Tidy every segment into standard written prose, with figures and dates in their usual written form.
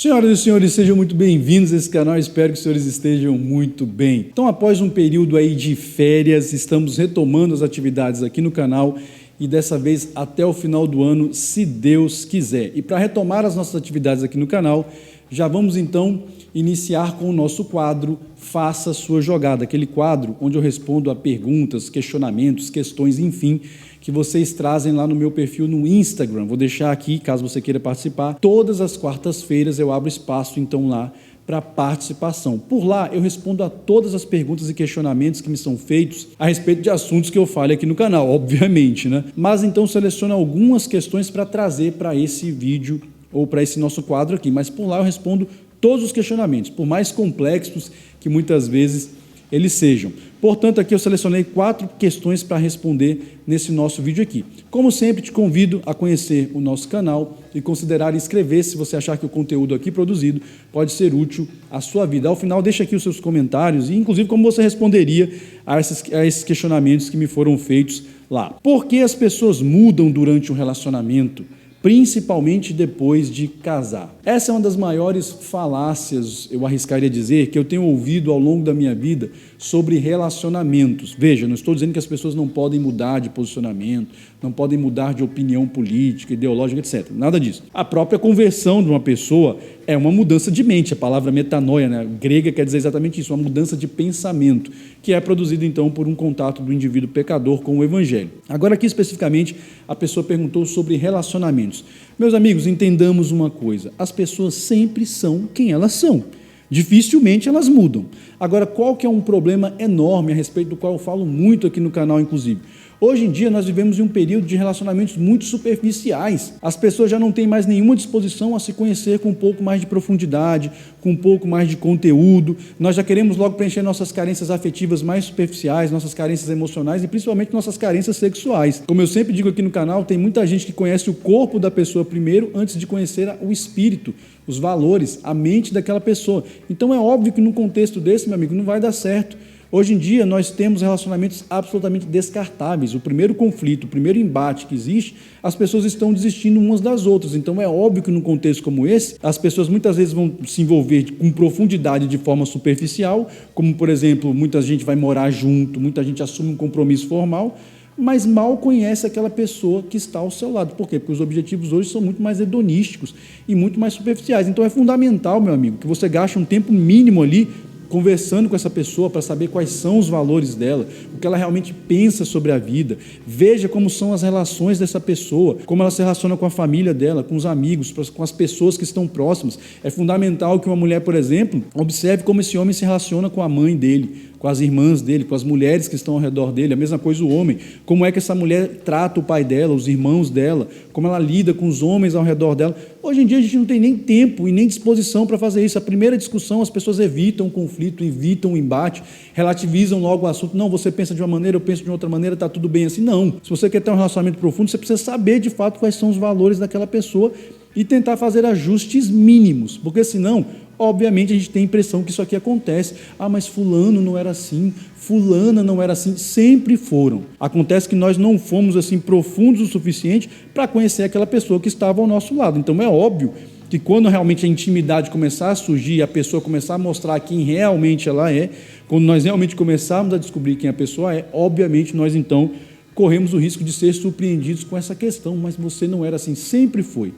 Senhoras e senhores, sejam muito bem-vindos a esse canal, espero que os senhores estejam muito bem. Então, após um período aí de férias, estamos retomando as atividades aqui no canal e dessa vez até o final do ano, se Deus quiser. E para retomar as nossas atividades aqui no canal, já vamos então iniciar com o nosso quadro Faça Sua Jogada, aquele quadro onde eu respondo a perguntas, questionamentos, questões, enfim, que vocês trazem lá no meu perfil no Instagram. Vou deixar aqui, caso você queira participar. Todas as quartas-feiras eu abro espaço, então, lá para participação. Por lá, eu respondo a todas as perguntas e questionamentos que me são feitos a respeito de assuntos que eu falo aqui no canal, obviamente, né? Mas, então, seleciono algumas questões para trazer para esse vídeo ou para esse nosso quadro aqui. Mas, por lá, eu respondo todos os questionamentos, por mais complexos que muitas vezes eles sejam. Portanto, aqui eu selecionei 4 questões para responder nesse nosso vídeo aqui. Como sempre, te convido a conhecer o nosso canal e considerar inscrever-se se você achar que o conteúdo aqui produzido pode ser útil à sua vida. Ao final, deixa aqui os seus comentários e, inclusive, como você responderia a esses questionamentos que me foram feitos lá. Por que as pessoas mudam durante um relacionamento, principalmente depois de casar? Essa é uma das maiores falácias, eu arriscaria dizer, que eu tenho ouvido ao longo da minha vida sobre relacionamentos. Veja, não estou dizendo que as pessoas não podem mudar de posicionamento, não podem mudar de opinião política, ideológica, etc. Nada disso. A própria conversão de uma pessoa é uma mudança de mente. A palavra metanoia, né, grega, quer dizer exatamente isso, uma mudança de pensamento, que é produzida então por um contato do indivíduo pecador com o evangelho. Agora aqui especificamente, a pessoa perguntou sobre relacionamentos. Meus amigos, entendamos uma coisa, as pessoas sempre são quem elas são. Dificilmente elas mudam. Agora, qual que é um problema enorme a respeito do qual eu falo muito aqui no canal, inclusive? Hoje em dia, nós vivemos em um período de relacionamentos muito superficiais. As pessoas já não têm mais nenhuma disposição a se conhecer com um pouco mais de profundidade, com um pouco mais de conteúdo. Nós já queremos logo preencher nossas carências afetivas mais superficiais, nossas carências emocionais e principalmente nossas carências sexuais. Como eu sempre digo aqui no canal, tem muita gente que conhece o corpo da pessoa primeiro antes de conhecer o espírito, os valores, a mente daquela pessoa. Então é óbvio que num contexto desse, meu amigo, não vai dar certo. Hoje em dia, nós temos relacionamentos absolutamente descartáveis. O primeiro conflito, o primeiro embate que existe, as pessoas estão desistindo umas das outras. Então, é óbvio que num contexto como esse, as pessoas muitas vezes vão se envolver com profundidade de forma superficial, como, por exemplo, muita gente vai morar junto, muita gente assume um compromisso formal, mas mal conhece aquela pessoa que está ao seu lado. Por quê? Porque os objetivos hoje são muito mais hedonísticos e muito mais superficiais. Então, é fundamental, meu amigo, que você gaste um tempo mínimo ali conversando com essa pessoa para saber quais são os valores dela, o que ela realmente pensa sobre a vida. Veja como são as relações dessa pessoa, como ela se relaciona com a família dela, com os amigos, com as pessoas que estão próximas. É fundamental que uma mulher, por exemplo, observe como esse homem se relaciona com a mãe dele, com as irmãs dele, com as mulheres que estão ao redor dele. A mesma coisa o homem. Como é que essa mulher trata o pai dela, os irmãos dela, como ela lida com os homens ao redor dela. Hoje em dia a gente não tem nem tempo e nem disposição para fazer isso. A primeira discussão, as pessoas evitam o conflito, evitam o embate, relativizam logo o assunto. Não, você pensa de uma maneira, eu penso de outra maneira, está tudo bem assim. Não. Se você quer ter um relacionamento profundo, você precisa saber de fato quais são os valores daquela pessoa e tentar fazer ajustes mínimos, porque senão, obviamente, a gente tem a impressão que isso aqui acontece. Ah, mas fulano não era assim, fulana não era assim, sempre foram. Acontece que nós não fomos assim profundos o suficiente para conhecer aquela pessoa que estava ao nosso lado. Então é óbvio que quando realmente a intimidade começar a surgir, a pessoa começar a mostrar quem realmente ela é, quando nós realmente começarmos a descobrir quem a pessoa é, obviamente nós então corremos o risco de ser surpreendidos com essa questão, mas você não era assim, sempre foi.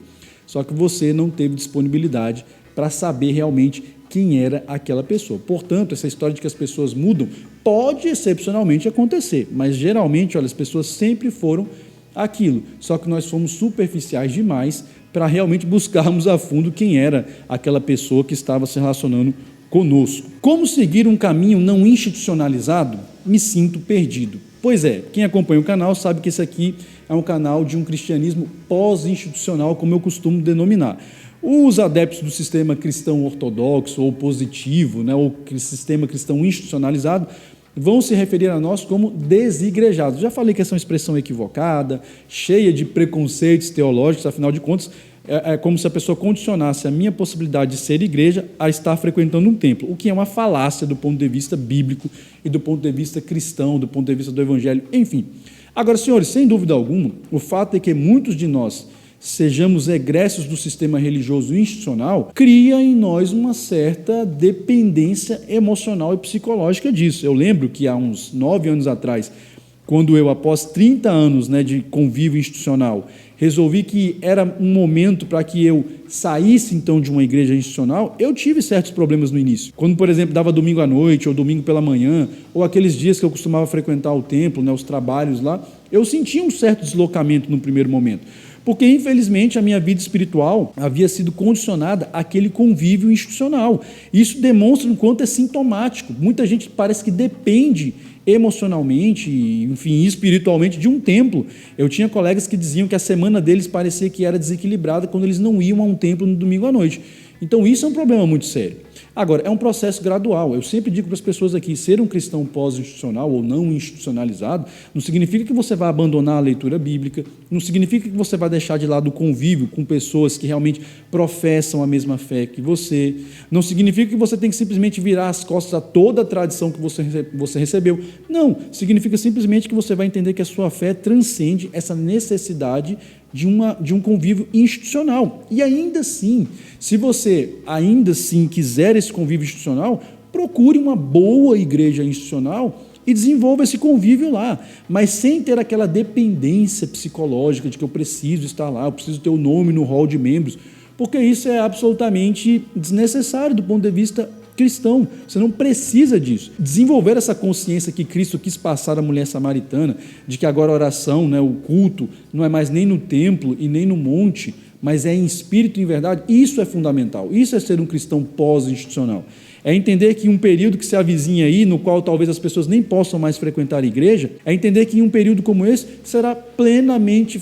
Só que você não teve disponibilidade para saber realmente quem era aquela pessoa. Portanto, essa história de que as pessoas mudam pode excepcionalmente acontecer, mas geralmente, olha, as pessoas sempre foram aquilo, só que nós fomos superficiais demais para realmente buscarmos a fundo quem era aquela pessoa que estava se relacionando conosco. Como seguir um caminho não institucionalizado? Me sinto perdido. Pois é, quem acompanha o canal sabe que esse aqui é um canal de um cristianismo pós-institucional, como eu costumo denominar. Os adeptos do sistema cristão ortodoxo ou positivo, né, ou sistema cristão institucionalizado, vão se referir a nós como desigrejados. Já falei que essa é uma expressão equivocada, cheia de preconceitos teológicos, afinal de contas, é como se a pessoa condicionasse a minha possibilidade de ser igreja a estar frequentando um templo, o que é uma falácia do ponto de vista bíblico e do ponto de vista cristão, do ponto de vista do evangelho, enfim. Agora, senhores, sem dúvida alguma, o fato é que muitos de nós sejamos egressos do sistema religioso institucional, cria em nós uma certa dependência emocional e psicológica disso. Eu lembro que há uns 9 anos atrás, quando eu, após 30 anos de convívio institucional, resolvi que era um momento para que eu saísse, então, de uma igreja institucional, eu tive certos problemas no início. Quando, por exemplo, dava domingo à noite, ou domingo pela manhã, ou aqueles dias que eu costumava frequentar o templo, os trabalhos lá, eu sentia um certo deslocamento no primeiro momento. Porque, infelizmente, a minha vida espiritual havia sido condicionada àquele convívio institucional. Isso demonstra o quanto é sintomático. Muita gente parece que depende emocionalmente, enfim, espiritualmente de um templo. Eu tinha colegas que diziam que a semana deles parecia que era desequilibrada quando eles não iam a um templo no domingo à noite. Então isso é um problema muito sério. Agora, é um processo gradual. Eu sempre digo para as pessoas aqui, ser um cristão pós-institucional ou não institucionalizado, não significa que você vai abandonar a leitura bíblica, não significa que você vai deixar de lado o convívio com pessoas que realmente professam a mesma fé que você, não significa que você tem que simplesmente virar as costas a toda a tradição que você recebeu. Não, significa simplesmente que você vai entender que a sua fé transcende essa necessidade de um convívio institucional. E ainda assim, se você quiser esse convívio institucional, procure uma boa igreja institucional e desenvolva esse convívio lá, mas sem ter aquela dependência psicológica de que eu preciso estar lá, eu preciso ter o nome no hall de membros, porque isso é absolutamente desnecessário do ponto de vista cristão. Você não precisa disso. Desenvolver essa consciência que Cristo quis passar à mulher samaritana, de que agora a oração, o culto, não é mais nem no templo e nem no monte, mas é em espírito e em verdade, isso é fundamental. Isso é ser um cristão pós-institucional. É entender que em um período que se avizinha aí, no qual talvez as pessoas nem possam mais frequentar a igreja, é entender que em um período como esse será plenamente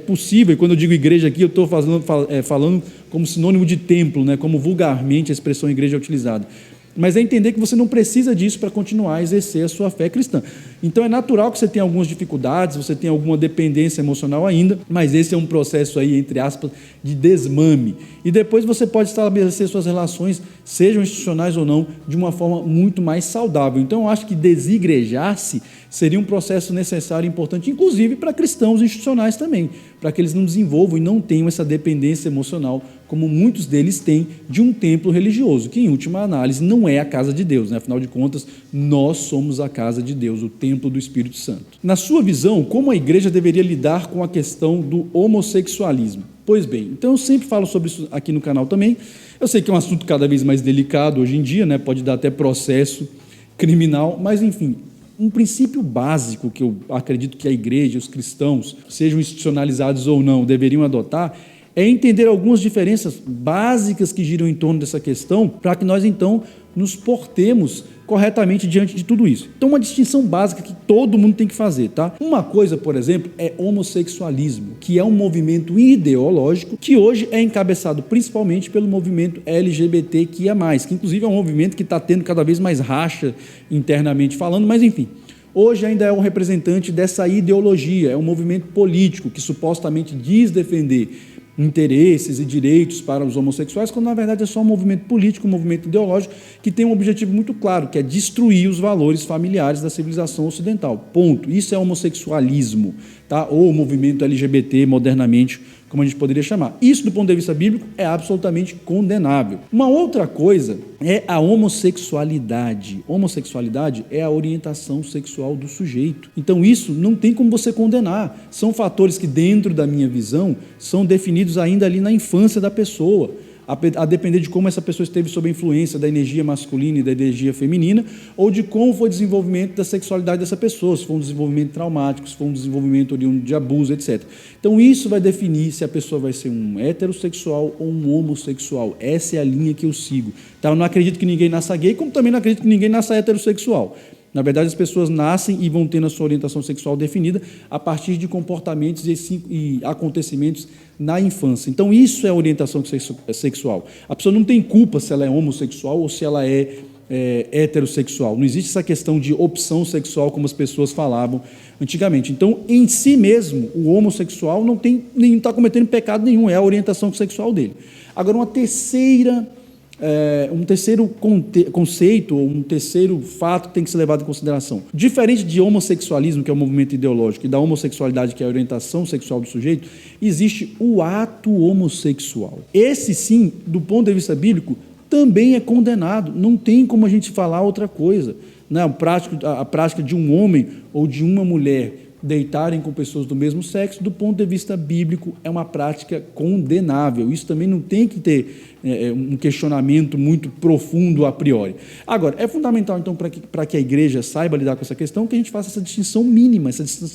possível. E quando eu digo igreja aqui, eu estou falando como sinônimo de templo, como vulgarmente a expressão igreja é utilizada. Mas é entender que você não precisa disso para continuar a exercer a sua fé cristã. Então é natural que você tenha algumas dificuldades, você tenha alguma dependência emocional ainda, mas esse é um processo aí, entre aspas, de desmame. E depois você pode estabelecer suas relações, sejam institucionais ou não, de uma forma muito mais saudável. Então eu acho que desigrejar-se seria um processo necessário e importante, inclusive para cristãos institucionais também, para que eles não desenvolvam e não tenham essa dependência emocional, como muitos deles têm, de um templo religioso, que em última análise não é a casa de Deus, Afinal de contas, nós somos a casa de Deus, o templo do Espírito Santo. Na sua visão, como a igreja deveria lidar com a questão do homossexualismo? Pois bem, então eu sempre falo sobre isso aqui no canal também. Eu sei que é um assunto cada vez mais delicado hoje em dia, pode dar até processo criminal, mas enfim, um princípio básico que eu acredito que a igreja, os cristãos, sejam institucionalizados ou não, deveriam adotar, é entender algumas diferenças básicas que giram em torno dessa questão, para que nós, então, nos portemos corretamente diante de tudo isso. Então, uma distinção básica que todo mundo tem que fazer, tá? Uma coisa, por exemplo, é homossexualismo, que é um movimento ideológico que hoje é encabeçado principalmente pelo movimento LGBTQIA+, que inclusive é um movimento que está tendo cada vez mais racha internamente falando, mas enfim, hoje ainda é um representante dessa ideologia, é um movimento político que supostamente diz defender interesses e direitos para os homossexuais, quando na verdade é só um movimento político, um movimento ideológico que tem um objetivo muito claro, que é destruir os valores familiares da civilização ocidental. Ponto. Isso é homossexualismo, tá? Ou o movimento LGBT modernamente, como a gente poderia chamar. Isso, do ponto de vista bíblico, é absolutamente condenável. Uma outra coisa é a homossexualidade. Homossexualidade é a orientação sexual do sujeito. Então, isso não tem como você condenar. São fatores que, dentro da minha visão, são definidos ainda ali na infância da pessoa, a depender de como essa pessoa esteve sob a influência da energia masculina e da energia feminina, ou de como foi o desenvolvimento da sexualidade dessa pessoa, se foi um desenvolvimento traumático, se foi um desenvolvimento oriundo de abuso, etc. Então isso vai definir se a pessoa vai ser um heterossexual ou um homossexual. Essa é a linha que eu sigo. Tá? Eu não acredito que ninguém nasça gay, como também não acredito que ninguém nasça heterossexual. Na verdade, as pessoas nascem e vão tendo a sua orientação sexual definida a partir de comportamentos e acontecimentos na infância. Então, isso é orientação sexual. A pessoa não tem culpa se ela é homossexual ou se ela é heterossexual. Não existe essa questão de opção sexual como as pessoas falavam antigamente. Então, em si mesmo, o homossexual não está cometendo pecado nenhum, é a orientação sexual dele. Agora, uma terceira conceito, ou um terceiro fato que tem que ser levado em consideração. Diferente de homossexualismo, que é o movimento ideológico, e da homossexualidade, que é a orientação sexual do sujeito, existe o ato homossexual. Esse, sim, do ponto de vista bíblico, também é condenado. Não tem como a gente falar outra coisa. Né? A prática de um homem ou de uma mulher deitarem com pessoas do mesmo sexo, do ponto de vista bíblico, é uma prática condenável. Isso também não tem que ter um questionamento muito profundo a priori. Agora, é fundamental, então, para que a igreja saiba lidar com essa questão, que a gente faça essa distinção mínima,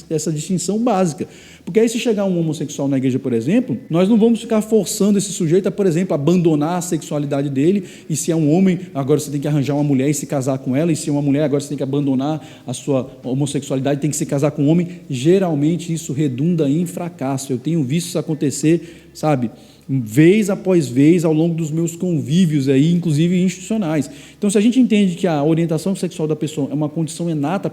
essa distinção básica. Porque aí, se chegar um homossexual na igreja, por exemplo, nós não vamos ficar forçando esse sujeito a, por exemplo, abandonar a sexualidade dele, e se é um homem, agora você tem que arranjar uma mulher e se casar com ela, e se é uma mulher, agora você tem que abandonar a sua homossexualidade, tem que se casar com um homem. Geralmente isso redunda em fracasso. Eu tenho visto isso acontecer, sabe, vez após vez, ao longo dos meus convívios aí, inclusive institucionais. Então, se a gente entende que a orientação sexual da pessoa é uma condição inata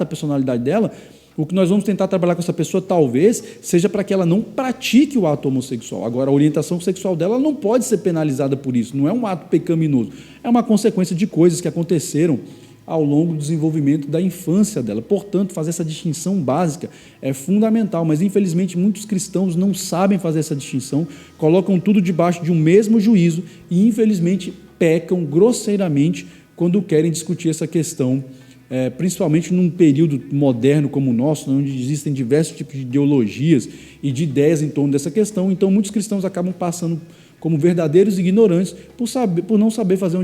à personalidade dela, o que nós vamos tentar trabalhar com essa pessoa, talvez, seja para que ela não pratique o ato homossexual. Agora, a orientação sexual dela não pode ser penalizada por isso, não é um ato pecaminoso, é uma consequência de coisas que aconteceram ao longo do desenvolvimento da infância dela. Portanto, fazer essa distinção básica é fundamental, mas infelizmente muitos cristãos não sabem fazer essa distinção, colocam tudo debaixo de um mesmo juízo e infelizmente pecam grosseiramente quando querem discutir essa questão, principalmente num período moderno como o nosso, onde existem diversos tipos de ideologias e de ideias em torno dessa questão. Então muitos cristãos acabam passando como verdadeiros ignorantes, por não saber fazer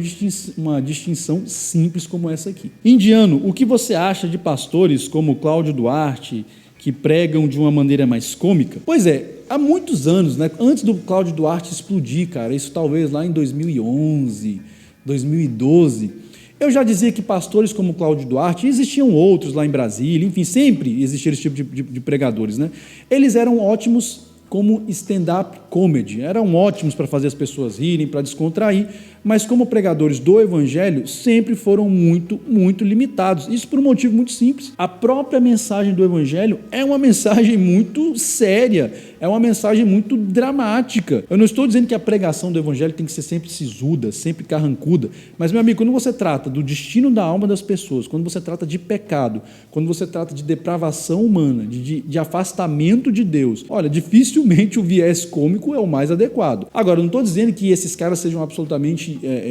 uma distinção simples como essa aqui. Indiano, o que você acha de pastores como Cláudio Duarte, que pregam de uma maneira mais cômica? Pois é, há muitos anos, né, antes do Cláudio Duarte explodir, cara, isso talvez lá em 2011, 2012, eu já dizia que pastores como Cláudio Duarte, existiam outros lá em Brasília, enfim, sempre existiam esse tipo de pregadores, né? Eles eram ótimos como stand-up comedy, eram ótimos para fazer as pessoas rirem, para descontrair, mas como pregadores do Evangelho, sempre foram muito, muito limitados. Isso por um motivo muito simples. A própria mensagem do Evangelho é uma mensagem muito séria, é uma mensagem muito dramática. Eu não estou dizendo que a pregação do Evangelho tem que ser sempre sisuda, sempre carrancuda, mas, meu amigo, quando você trata do destino da alma das pessoas, quando você trata de pecado, quando você trata de depravação humana, de afastamento de Deus, olha, dificilmente o viés cômico é o mais adequado. Agora, eu não estou dizendo que esses caras sejam absolutamente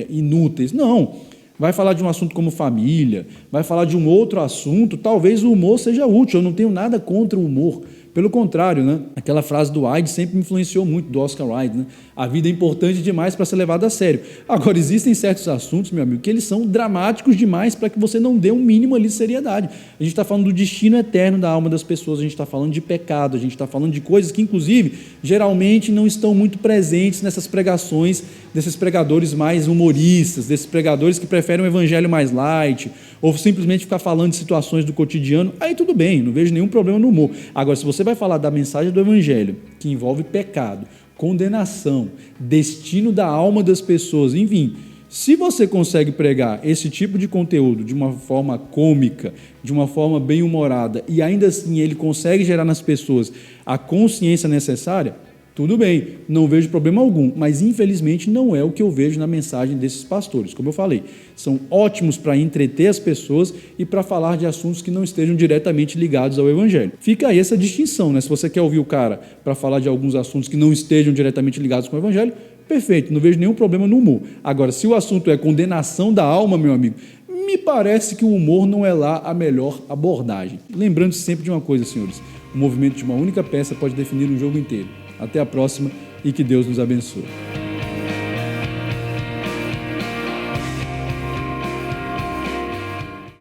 inúteis, não. Vai falar de um assunto como família, vai falar de um outro assunto, talvez o humor seja útil, eu não tenho nada contra o humor. Pelo contrário, né? Aquela frase do Wilde sempre me influenciou muito, do Oscar Wilde, né? A vida é importante demais para ser levada a sério. Agora, existem certos assuntos, meu amigo, que eles são dramáticos demais para que você não dê um mínimo ali de seriedade. A gente está falando do destino eterno da alma das pessoas, a gente está falando de pecado, a gente está falando de coisas que, inclusive, geralmente não estão muito presentes nessas pregações desses pregadores mais humoristas, desses pregadores que preferem um evangelho mais light, ou simplesmente ficar falando de situações do cotidiano. Aí tudo bem, não vejo nenhum problema no humor. Agora, se você vai falar da mensagem do evangelho, que envolve pecado, condenação, destino da alma das pessoas, enfim, se você consegue pregar esse tipo de conteúdo de uma forma cômica, de uma forma bem-humorada, e ainda assim ele consegue gerar nas pessoas a consciência necessária, tudo bem, não vejo problema algum, mas infelizmente não é o que eu vejo na mensagem desses pastores. Como eu falei, são ótimos para entreter as pessoas e para falar de assuntos que não estejam diretamente ligados ao Evangelho. Fica aí essa distinção, né? Se você quer ouvir o cara para falar de alguns assuntos que não estejam diretamente ligados com o Evangelho, perfeito, não vejo nenhum problema no humor. Agora, se o assunto é condenação da alma, meu amigo, me parece que o humor não é lá a melhor abordagem. Lembrando sempre de uma coisa, senhores, o movimento de uma única peça pode definir um jogo inteiro. Até a próxima e que Deus nos abençoe.